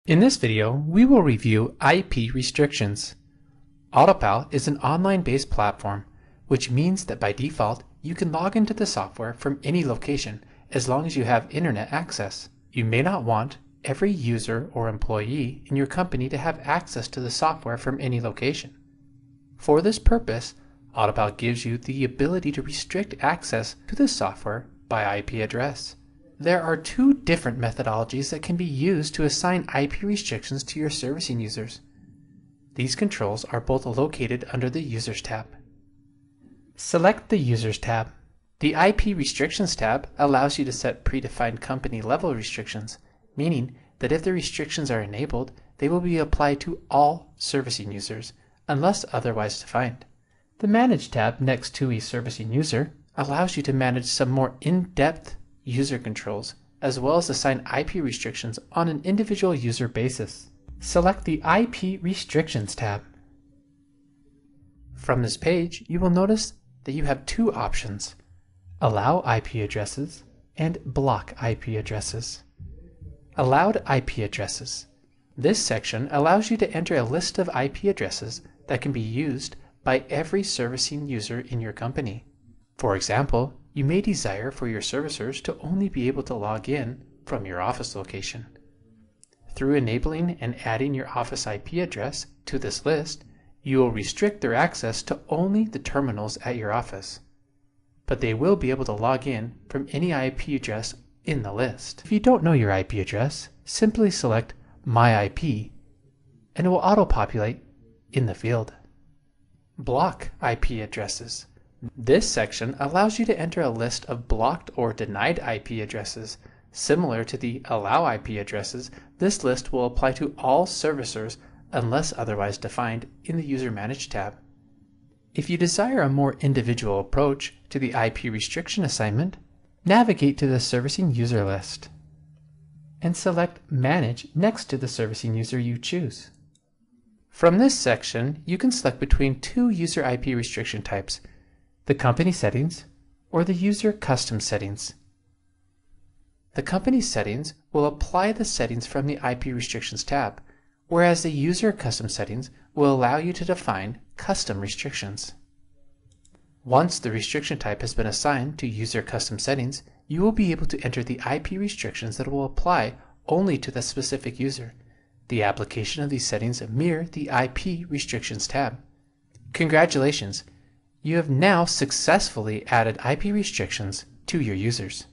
In this video, we will review IP restrictions. AutoPal is an online-based platform, which means that by default, you can log into the software from any location as long as you have internet access. You may not want every user or employee in your company to have access to the software from any location. For this purpose, AutoPal gives you the ability to restrict access to the software by IP address. There are two different methodologies that can be used to assign IP restrictions to your servicing users. These controls are both located under the Users tab. Select the Users tab. The IP Restrictions tab allows you to set predefined company-level restrictions, meaning that if the restrictions are enabled, they will be applied to all servicing users, unless otherwise defined. The Manage tab next to a servicing user allows you to manage some more in-depth user controls, as well as assign IP restrictions on an individual user basis. Select the IP Restrictions tab. From this page, you will notice that you have two options: Allow IP addresses and Block IP addresses. Allowed IP addresses. This section allows you to enter a list of IP addresses that can be used by every servicing user in your company. For example, you may desire for your servicers to only be able to log in from your office location. Through enabling and adding your office IP address to this list, you will restrict their access to only the terminals at your office, but they will be able to log in from any IP address in the list. If you don't know your IP address, simply select My IP and it will auto-populate in the field. Block IP addresses. This section allows you to enter a list of blocked or denied IP addresses. Similar to the Allow IP addresses, this list will apply to all servicers unless otherwise defined in the User Manage tab. If you desire a more individual approach to the IP restriction assignment, navigate to the Servicing User list and select Manage next to the servicing user you choose. From this section, you can select between two user IP restriction types: the company settings or the user custom settings. The company settings will apply the settings from the IP restrictions tab, whereas the user custom settings will allow you to define custom restrictions. Once the restriction type has been assigned to user custom settings, you will be able to enter the IP restrictions that will apply only to the specific user. The application of these settings mirror the IP restrictions tab. Congratulations! You have now successfully added IP restrictions to your users.